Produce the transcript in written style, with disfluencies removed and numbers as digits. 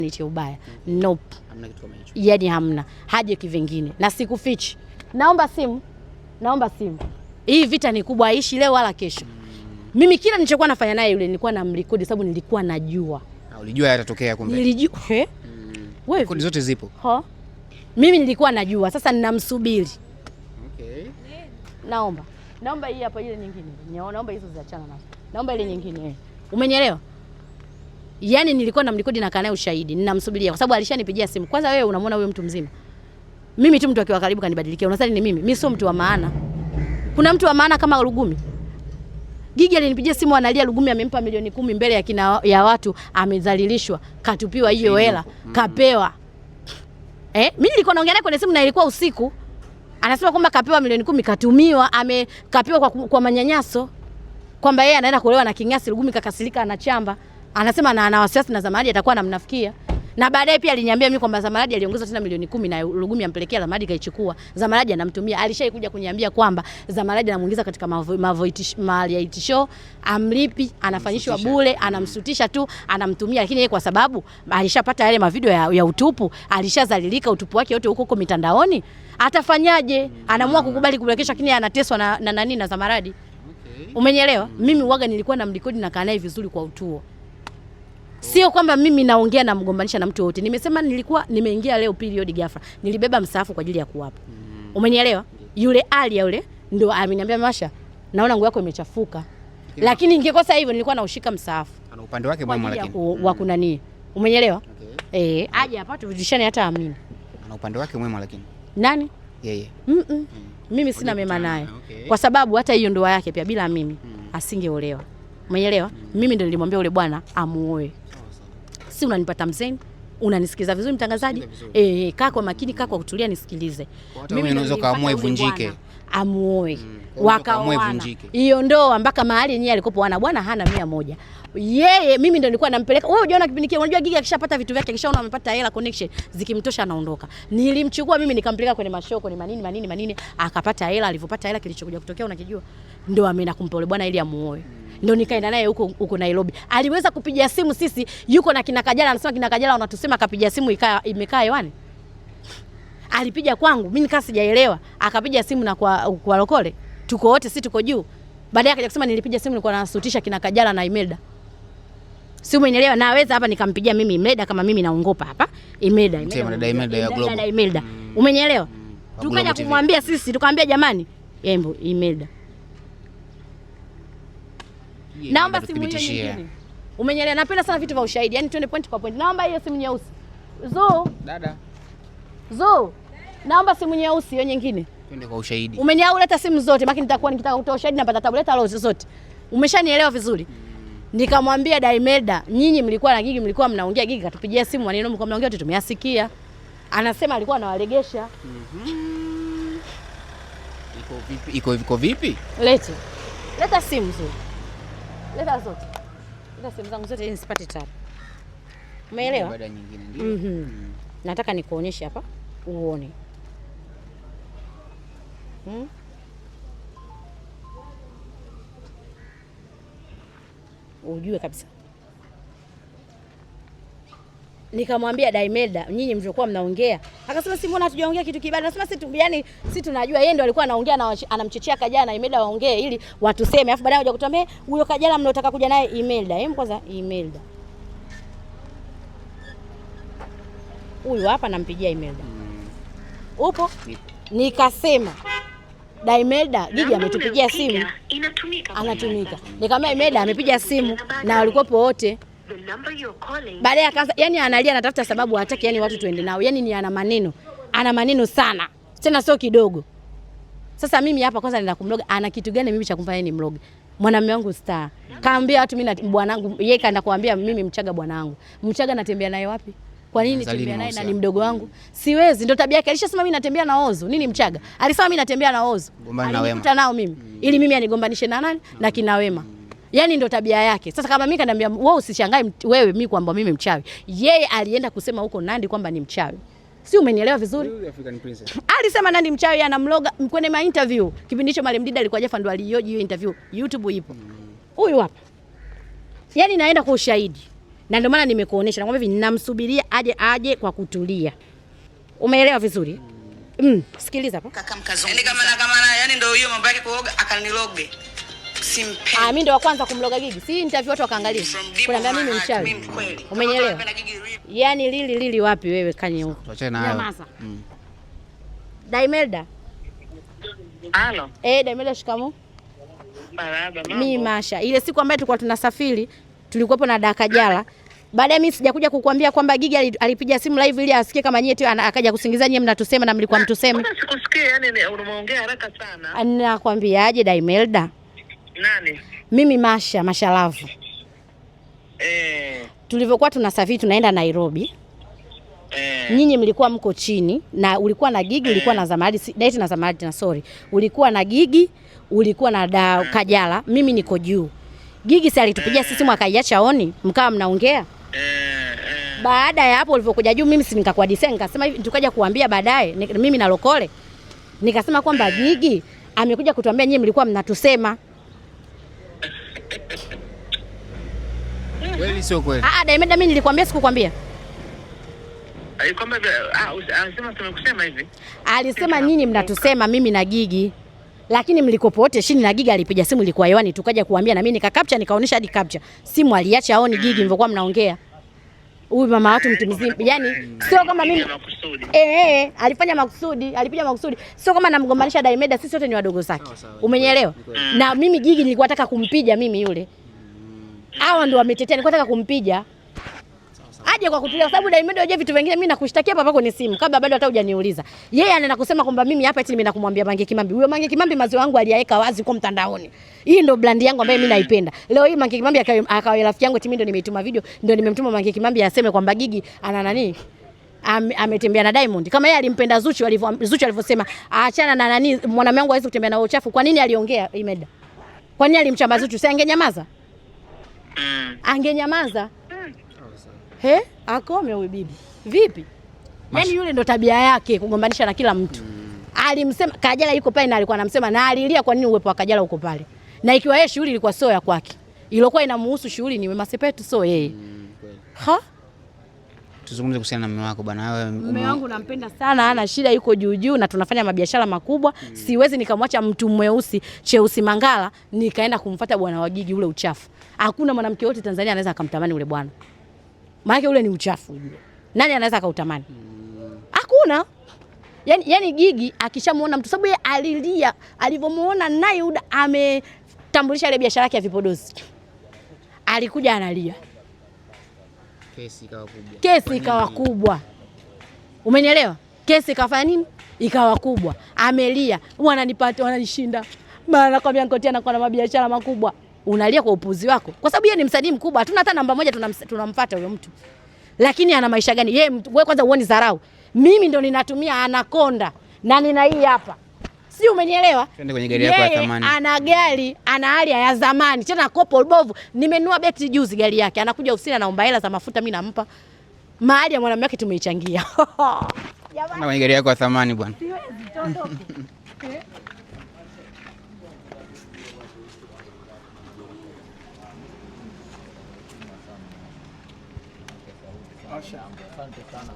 nitie ubaya. Nope. Hamna kitu kama hicho. Yaani hamna. Haje kivingine. Na sikufichi. Naomba simu. Hii vita ni kubwa, haishi leo wala kesho. Mimi kila nilichokuwa nafanya naye yule nilikuwa namrekodi sababu nilikuwa najua. Ulijua yatatokea kumbe? Nilijua. Wewe kodi zote zipo? Mimi nilikuwa najua. Sasa ninamsubiri. Okay. Naomba hii hapa ile nyingine. Naomba hizo ziachana nazo. Naomba ile nyingine. Umenielewa? Yaani nilikuwa namrekodi na kana ushahidi. Ninamsubiria kwa sababu alishanipigia simu. Kwanza wewe unamwona huyo mtu mzima? Mimi tu mtu akiwa karibu kanibadilikia. Unasali ni mimi. Mimi sio mtu wa maana. Kuna mtu wa maana kama Lugumi? Gigi alinipigia simu analia Lugumi amempa milioni 10 mbele ya watu, amedhalilishwa, katupiwa hiyo hela, kapewa. Mimi nilikuwa naongea naye kwenye simu na ilikuwa usiku. Anasema kwamba kapewa milioni 10 katumiwa, kapewa kwa manyanyaso. Kwamba yeye anaenda kuolewa na King'asi, Lugumi kakasirika anachamba. Anasema na ana wasiwasi na Zamaradi atakuwa anamnafikia. Na baadaye pia aliniambia mimi kwamba Zamaradi aliongeza tena milioni 10 na Lugumi ampelekea, Zamaradi kaichukua. Zamaradi anamtumia. Alishai kuja kuniambia kwamba Zamaradi anamuingiza katika reality show, amlipi, anafanyishwa bure, anamsutisha tu, anamtumia, lakini yeye kwa sababu alishapata yale mavideo ya utupu, alishazalilika utupu wake wote huko mitandaoni, atafanyaje? Anaamua kukubali kubrekesha, lakini anateswa na Zamaradi. Umenielewa? Mimi uwaga nilikuwa namrekodi na kaa naye vizuri kwa utuo. Sio kwamba mimi naongea na mgombanisha na mtu wote. Nimesema nilikuwa nimeingia leo period ghafla. Nilibeba msaafu kwa ajili ya kuwapa. Umenielewa? Yule Alia yule ndio ameniambia Masha, naona nguo yako imechafuka. Lakini ningekosa hivyo nilikuwa naushika msaafu. Ana upande wake mwema lakini. Wa kunani? Umenielewa? Aje hapa tuvishane hata amini. Ana upande wake mwema lakini. Nani? Yeye. Mimi sina mema naye. Kwa sababu hata hiyo ndoa yake pia bila mimi asingeolewa. Umeelewa? Mimi ndio nilimwambia yule bwana amuoe. Si unanipata mzee? Unanisikiza vizuri mtangazaji? Kaa kwa makini, kaa kwa kutulia nisikilize. Mimi unaweza kaamua ivunjike. Amuoe. Wakaoana. Hiyo ndoa mpaka mahali yenyewe alikopo bwana hana 100. Yeye mimi ndio nilikuwa nampeleka. Wewe unaona kipindi kile unajua Gigi akishapata vitu vyake akishaona amepata hela connection zikimtosha anaondoka. Nilimchukua mimi nikampeleka kwenye mashoko ni manini akapata hela, alipopata hela kilichokuja kutokea unakijua. Ndio ameenda kumpa yule bwana ili amuoe. Ndio nikaenda naye huko Nairobi. Aliweza kupiga simu sisi, yuko na kina Kajala, anasema kina Kajala wanatusema kapiga simu imekaa hewani. Alipiga kwangu, mimi nikaa sijaelewa. Akapiga simu na kwa Lokole. Tuko wote sisi tuko juu. Baadaye akaja kusema nilipiga simu nilikuwa nasutisha kina Kajala na Imelda. Si umeelewa? Naweza hapa nikampigia mimi Imelda kama mimi naongopa hapa. Imelda ya Global. Imelda. Umenielewa? Tukaja kumwambia sisi, tukamwambia jamani, Yembo Imelda. Naomba simu hiyo nyingine. Umenielewa? Napenda sana vitu vya ushahidi. Yaani twende point kwa point. Naomba hiyo simu nyeusi. Dada. Naomba simu nyeusi hiyo nyingine. Twende kwa ushahidi. Umenielewa? Leta simu zote. Baki nitakuwa nikitaka kutoa ushahidi napata tabu. Leta zote. Umeshanielewa vizuri? Nikamwambia Daimelda, nyinyi mlikuwa na Gigi mlikuwa mnaongea, Gigi katupigia simu maneno mlikuwa mnaongea wote tumeyasikia. Anasema alikuwa anawalegesha. Iko vipi? Leta simu zote. Leta zote. Leta simu zangu zote ili nisipate tabu. Umeelewa? Baada nyingine ndio. Nataka nikuonyeshe hapa uone. Ujue kabisa. Nikamwambia Daimelda, nyinyi mlikuwa mnaongea. Akasema si mbona hatujaongea kitu kibaya. Nasema si tunajua yeye ndio alikuwa anaongea na anamchechea Kajala na Imelda waongee ili watuseme. Alafu baadaye waje kutuambia huyo Kajala mnaotaka kuja naye Imelda. Kwanza Imelda. Huyu hapa nampigia Imelda. Upo? Nikasema Daimelda, Gigi ametupigia simu. Anatumika. Nikamwambia Imelda amepiga simu na walikuwa wote. Baadaye akaanza yani analia anatafuta sababu hataki yani watu tuende nao. Yani ni ana maneno sana. Tena sio kidogo. Sasa mimi hapa kwanza nenda kumloga. Ana kitu gani mimi cha kumfanya ni mloge? Mwanamume wangu star. Kaambia watu mimi na bwanangu, yeye kaenda kuambia mimi Mchaga bwanangu. Mchaga natembea naye wapi? Kwa nini nitembea naye na ni mdogo wangu? Siwezi, ndio tabia yake. Alishasema mimi natembea na Ozo. Nini Mchaga? Alisema mimi natembea na Ozo. Alikuta nao mimi. Ili mimi anigombanishe na nani? Na kina Wema. Yaani ndio tabia yake. Sasa kama mimi kaniambia wewe usishangae wewe mimi kwamba mimi mchawi. Yeye alienda kusema huko Nandi kwamba ni mchawi. Si umenielewa vizuri? African Princess. Alisema Nandi mchawi anamloga kwenye ma interview. Kipindi hicho Mariam Dida alikuwa Jafa ndo aliyoji hiyo interview. YouTube ipo. Huyu hapa. Yaani naenda kwa ushahidi. Na ndio maana nimekuonesha, nakwambia hivi ninamsubiria aje kwa kutulia. Umeelewa vizuri? Sikiliza hapa. Kaka mkazungu. Yani ndio hiyo mambo yake kuoga akaniloge. Simpendi. Mimi ndio wa kwanza kumloga Gigi. Si interview watu wakaangalia. Kuna mimi mchawi. Umeelewa? Yani lili wapi wewe kanye huko? Tuachane nayo. Nyamaza. Daimelda. Halo. Daimelda shikamoo. Baraba mama. Mimi Masha. Ile siku ambayo tulikuwa tunasafiri, tulikuwepo na Daka Jala. Baadaye mimi sijakuja kukuambia kwamba Gigi alipiga simu live ili asikie kama nyie tu akaja kusingiza nyie mnatusema na mlikuwa mtuseme. Mbona sikusikia, yani unaongea haraka sana. Nakwambiaje Daimelda? Nani? Mimi Masha Love. Tulivyokuwa tunasafiri tunaenda Nairobi. Nyinyi mlikuwa mko chini na ulikuwa na Gigi, ulikuwa na Zamaradi, date na Zamaradi na sorry. Ulikuwa na Gigi, ulikuwa na Kajala, mimi niko juu. Gigi si alitupigia sisi mwakaiacha oni, mkawa mnaongea. Baada ya hapo ulivyokuja juu mimi si nikakuadisia nikasema hivi tukaja kuambia baadaye mimi na Lokole. Nikasema kwamba Gigi amekuja kutuambia nyinyi mlikuwa mnatusema. Kweli sio kweli? Daimelda mimi nilikwambia sikukwambia. Alikwambia anasema tumekusema hivi. Alisema nyinyi mnatusema mimi na Gigi. Lakini mlikopo wote chini na Gigi alipiga simu ilikuwa hewani tukaja kuambia na mimi nikakapcha nikaonesha hadi capture. Simu aliacha aone Gigi mlivyokuwa mnaongea. Huyu mama watu mtu mzima. Yaani sio kama mimi alifanya makusudi, alipiga makusudi. Sio kama namgombanisha Daimelda, sisi wote ni wadogo zake. Umenielewa? Na mimi Gigi nilikuwa nataka kumpiga mimi yule. Hao ndio wametetea nilikuwa nataka kumpiga. Aje kwa kutulia kwa sababu Daimelda hoje vitu vingine mimi nakushtakia hapa kwenye simu kabla bado hata hujaniuliza. Yeye anaenda kusema kwamba mimi hapa eti mimi nakumwambia Mange Kimambi. Huyo Mange Kimambi maziwa yangu aliyaweka wazi kwa mtandaoni. Hii ndio brand yangu ambayo mimi naipenda. Leo hii Mange Kimambi akawa rafiki yangu eti mimi ndio nimeituma video, ndio nimemtuma Mange Kimambi aseme kwamba Gigi ana nani? Ametembea na Diamond. Kama yeye alimpenda Zuchu alivyosema aachana na nani mwanamume wangu hawezi kutembea na uchafu. Kwa nini aliongea Imelda? Kwa nini alimchamba Zuchu? Si angenyamaza? Angenyamaza. Akome huyu bibi. Vipi? Yaani yule ndo tabia yake kugombanisha na kila mtu. Alimsema Kajala yuko pale na alikuwa anamsema na alilia kwa nini uwepo wa Kajala uko pale. Na ikiwa yeye shughuli ilikuwa sio ya kwake. Ilikuwa inamuhusu shughuli ni Wema Sepetu sio yeye. Tuzungumze kuhusiana na mume wako bwana. Wewe mume wangu nampenda sana, hana shida, yuko juu na tunafanya mabiashara makubwa. Siwezi nikamwacha mtu mweusi Cheusi Mangala nikaenda kumfuata bwana wa Gigi ule uchafu. Hakuna mwanamke wote Tanzania anaweza akamtamani ule bwana. Maana ule ni uchafu ujue. Nani anaweza akautamani? Hakuna. Yaani Gigi akishamuona mtu sababu yeye alilia alivyomuona Nayuda ametambulisha ile biashara yake ya vipodozi. Alikuja analia. Kesi ikawa kubwa. Umenielewa? Kesi ikafanya nini? Ikawa kubwa. Amelia, wananipata, wananishinda. Maana kwa Biancotia anakuwa na mabiashara makubwa. Unalia kwa upuzi wako. Kwa sababu yeye ni msanii mkubwa. Hatuna hata namba moja tunamfuata huyo mtu. Lakini ana maisha gani? Yeye wewe kwanza uone dharau. Mimi ndo ninatumia Anaconda na nina hii hapa. Si umenielewa? Twende kwenye gari yako ya thamani. Ana gari, ana hali ya zamani. Tena kopo bovu. Nimenunua beti juzi gari yake. Anakuja ofisini anaomba hela za mafuta mimi nampa. Mahali ya mwanamume wake tumeichangia. Na kwenye gari yako ya thamani bwana. Siwezi tondoke. Asante sana.